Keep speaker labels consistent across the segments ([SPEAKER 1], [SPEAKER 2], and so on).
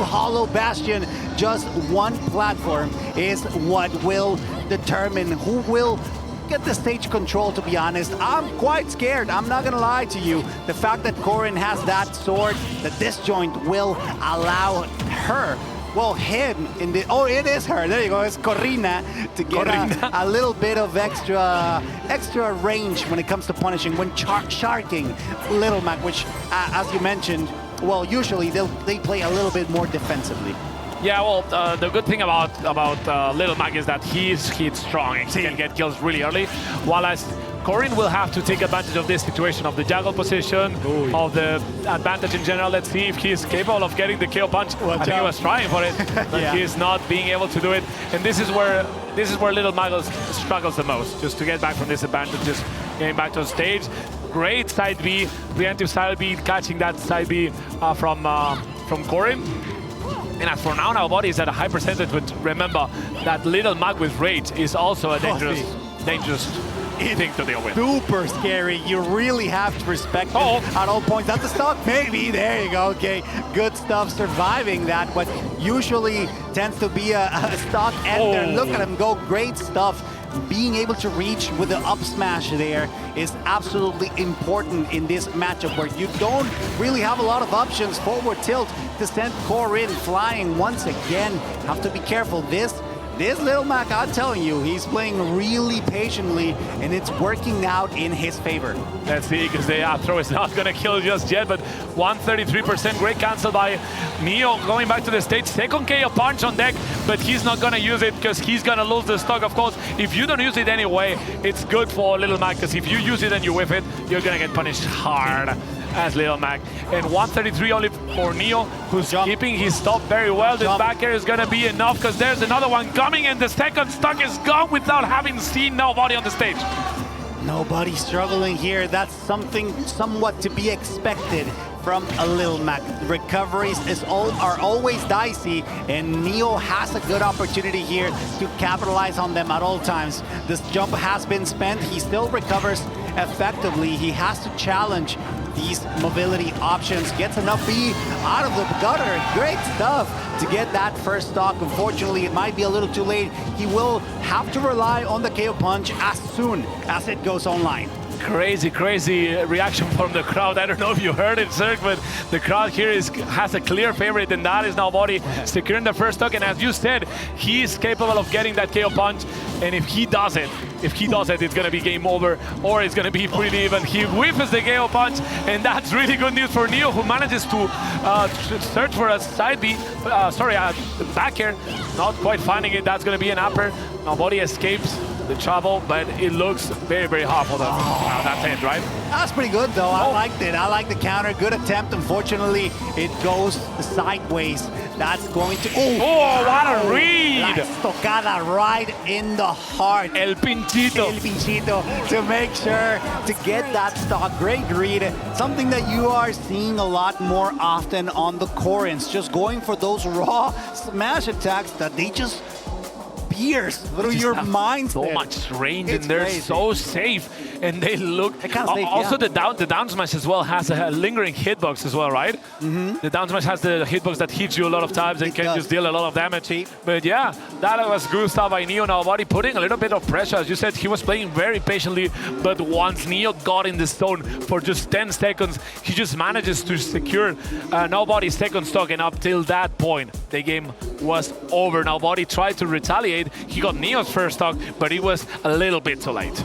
[SPEAKER 1] hollow bastion. Just one platform is what will determine who will get the stage control, to be honest. I'm quite scared. I'm not gonna lie to you. The fact that Corrin has that sword, the disjoint will allow her, well, him, in the, oh, it is her, there you go, it's Corrina, to get a little bit of extra range when it comes to punishing, when sharking Little Mac, which, as you mentioned, well, usually they play a little bit more defensively.
[SPEAKER 2] Yeah, well, the good thing about Little Mac is that he's strong and he can get kills really early, while as Corrin will have to take advantage of this situation of the jungle position, of the advantage in general. Let's see if he's capable of getting the KO punch. I think he was trying for it, but he's not being able to do it. And this is where Little Mac struggles the most, just to get back from this advantage, just getting back to the stage. Great side B, preemptive side B, catching that side B from Corrin. And as for now, Naubody is at a high percentage, but remember that Little Mac with Rage is also a dangerous thing to deal with.
[SPEAKER 1] Super scary. You really have to respect him at all points. That's the stock, maybe. There you go. Okay, good stuff surviving that. What usually tends to be a stock ender. Look at him go. Great stuff. Being able to reach with the up smash there is absolutely important in this matchup where you don't really have a lot of options. Forward tilt to send Corrin flying once again. Have to be careful. This Little Mac, I'm telling you, he's playing really patiently, and it's working out in his favor.
[SPEAKER 2] Let's see, because the up throw is not going to kill just yet, but 133%, great cancel by Neo, going back to the stage. Second KO punch on deck, but he's not going to use it because he's going to lose the stock. Of course, if you don't use it anyway, it's good for Little Mac, because if you use it and you whiff it, you're going to get punished hard as Little Mac. And 133 only for Neo, who's keeping his stop very well. This back air is going to be enough, because there's another one coming, and the second stock is gone without having seen nobody on the stage.
[SPEAKER 1] Nobody struggling here. That's something somewhat to be expected from a Little Mac. Recoveries are always dicey, and Neo has a good opportunity here to capitalize on them at all times. This jump has been spent. He still recovers effectively. He has to challenge these mobility options. Gets enough B out of the gutter. Great stuff to get that first stock. Unfortunately, it might be a little too late. He will have to rely on the KO punch as soon as it goes online.
[SPEAKER 2] Crazy reaction from the crowd. I don't know if you heard it, Serg, but the crowd here has a clear favorite, and that is Naubody securing the first stock. And as you said, he is capable of getting that KO punch. And if he does it, it's going to be game over, or it's going to be pretty even. He whiffs the KO punch, and that's really good news for Neo, who manages to search for a side B, back air, not quite finding it. That's going to be an upper. Naubody escapes the trouble, but it looks very hard for that end, right?
[SPEAKER 1] That's pretty good, though. I liked it. I like the counter. Good attempt. Unfortunately, it goes sideways. That's going to...
[SPEAKER 2] Oh, what a read!
[SPEAKER 1] La estocada right in the heart.
[SPEAKER 2] El pinchito.
[SPEAKER 1] El pinchito, to make sure to get that stock. Great read. Something that you are seeing a lot more often on the Corrins. Just going for those raw smash attacks that they just pierce through your mind.
[SPEAKER 2] So much range, and they're so safe, and they look also the down smash as well has a lingering hitbox as well, right? The down smash has the hitbox that hits you a lot of times and can just deal a lot of damage. But yeah, that was good stuff by Neo. Naubody putting a little bit of pressure. As you said, he was playing very patiently, but once Neo got in the zone for just 10 seconds, he just manages to secure Naubody's second stock, and up till that point the game was over. Naubody tried to retaliate. He got Neo's first stock, but it was a little bit too late.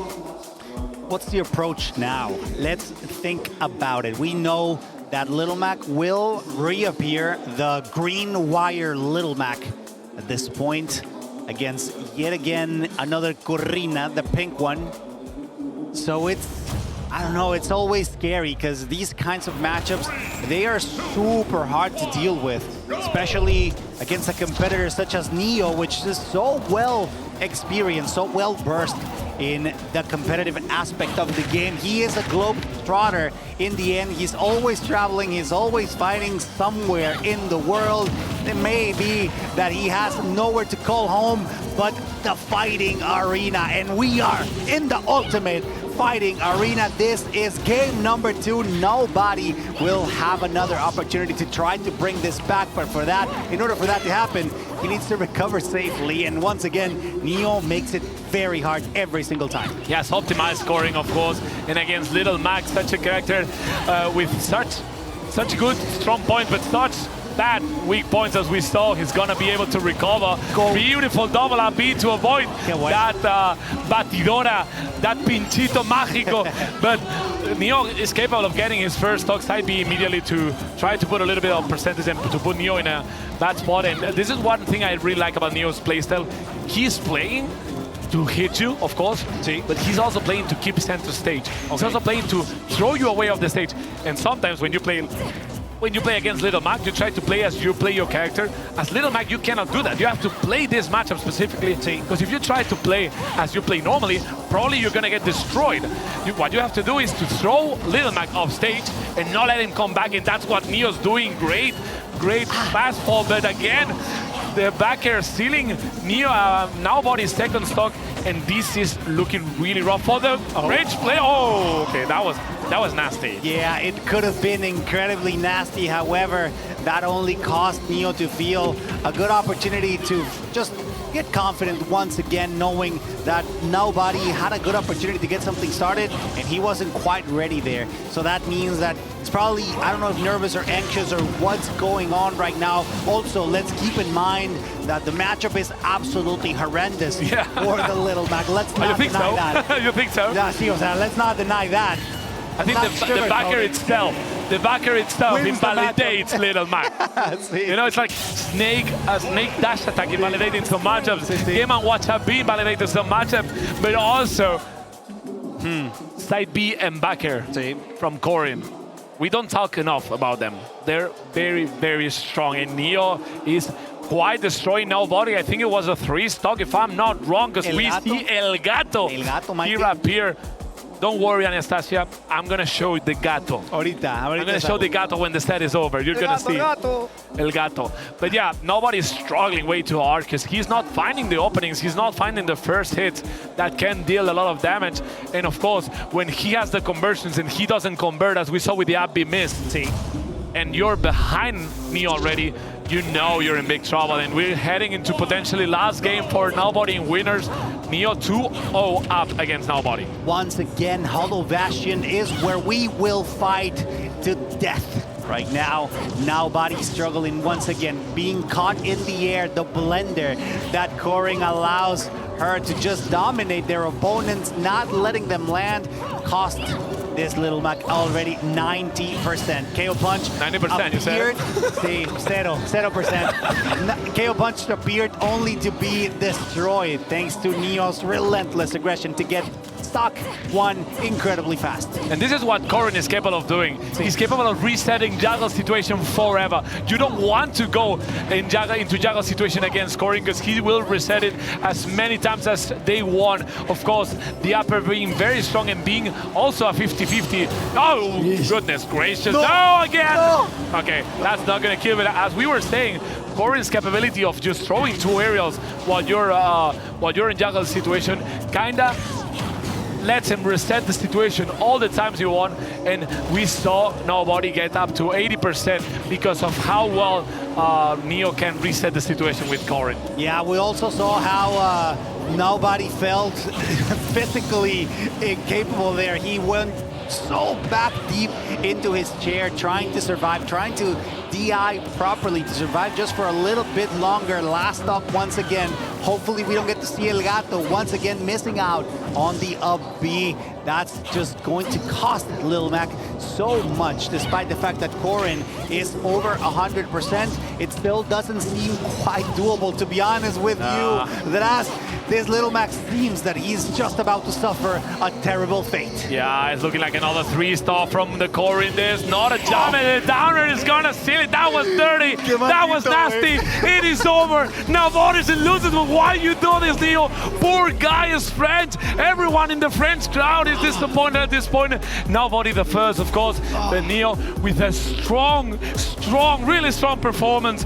[SPEAKER 1] What's the approach now? Let's think about it. We know that Little Mac will reappear, the green wire Little Mac at this point, against yet again another Corrina, the pink one. So I don't know, it's always scary because these kinds of matchups, they are super hard to deal with, especially against a competitor such as Neo, which is so well experienced, so well versed in the competitive aspect of the game. He is a globe-trotter in the end. He's always traveling, he's always fighting somewhere in the world. It may be that he has nowhere to call home but the fighting arena, and we are in the ultimate fighting arena. This is game number 2. Naubody will have another opportunity to try to bring this back, but for that, in order for that to happen, he needs to recover safely. And once again, Neo makes it very hard every single time.
[SPEAKER 2] Yes, optimized scoring, of course, and against Little Mac, such a character with such good strong point, but such bad weak points as we saw. He's gonna be able to recover. Beautiful double up B to avoid that batidora, that pinchito mágico. But Neo is capable of getting his first stock side B immediately to try to put a little bit of percentage and to put Neo in a bad spot. And this is one thing I really like about Neo's playstyle. He's playing to hit you, of course, but he's also playing to keep center stage. He's also playing to throw you away off the stage. And sometimes when you play against Little Mac, you try to play as you play your character. As Little Mac, you cannot do that. You have to play this matchup specifically, because if you try to play as you play normally, probably you're gonna get destroyed. What you have to do is to throw Little Mac off stage and not let him come back, and that's what Neo's doing. Great fast fall, but again, the back air stealing Neo Naubody's second stock, and this is looking really rough for the range play. Oh, okay, that was nasty.
[SPEAKER 1] Yeah, it could have been incredibly nasty. However, that only caused Neo to feel a good opportunity to just get confident once again, knowing that Naubody had a good opportunity to get something started, and he wasn't quite ready there. So that means that it's probably, I don't know if nervous or anxious or what's going on right now. Also, let's keep in mind that the matchup is absolutely horrendous for the Little Mac. Let's not deny that.
[SPEAKER 2] You think so?
[SPEAKER 1] Yeah, see, let's not deny that.
[SPEAKER 2] I think the backer itself invalidates Little Mac. You know, it's like snake dash attack invalidating some matchups. Game and watch up B invalidating some matchup, but also side B and backer from Corrin. We don't talk enough about them. They're very, very strong, and Neo is quite destroying Naubody. I think it was a 3 stock, if I'm not wrong, because we see El Gato here appear. Don't worry, Anastasia, I'm gonna show the gato. I'm gonna show the gato when the set is over. You're gonna see El Gato. But yeah, Naubody's struggling way too hard because he's not finding the openings. He's not finding the first hits that can deal a lot of damage. And of course, when he has the conversions and he doesn't convert, as we saw with the up B miss, and you're behind me already, you know you're in big trouble. And we're heading into potentially last game for Naubody in winners. Neo 2-0 up against Naubody.
[SPEAKER 1] Once again, Hollow Bastion is where we will fight to death. Right now, Naubody struggling once again, being caught in the air. The blender that Corrin allows her to just dominate their opponents, not letting them land, cost this Little Mac already 90%. KO Punch
[SPEAKER 2] 90%, you said?
[SPEAKER 1] See, 0%. KO Punch appeared only to be destroyed thanks to Neo's relentless aggression to get stock 1 incredibly fast.
[SPEAKER 2] And this is what Corrin is capable of doing. He's capable of resetting juggle situation forever. You don't want to go into juggle situation against Corrin because he will reset it as many times as they want. Of course, the upper being very strong and being also a 50-50. Oh, goodness gracious. No, again! No. Okay, that's not going to kill it. As we were saying, Corrin's capability of just throwing 2 aerials while you're in juggle situation kinda lets him reset the situation all the times you want, and we saw Naubody get up to 80% because of how well Neo can reset the situation with Corrin.
[SPEAKER 1] Yeah, we also saw how Naubody felt physically incapable there. He went so back deep into his chair, trying to survive, trying to DI properly to survive just for a little bit longer. Last stock once again. Hopefully we don't get to see El Gato once again missing out on the up B. That's just going to cost Little Mac so much, despite the fact that Corrin is over 100%. It still doesn't seem quite doable, to be honest with you. This Little Mac seems that he's just about to suffer a terrible fate.
[SPEAKER 2] Yeah, it's looking like another 3-star from the Corrin. There's not a jump, and the downer is gonna seal it. That was dirty. That was nasty. It is over. Now Boris loses, but why you do this, Neo? Poor guy is French. Everyone in the French crowd is disappointed at this point. Naubody the first, of course, but Neo with a strong, really strong performance.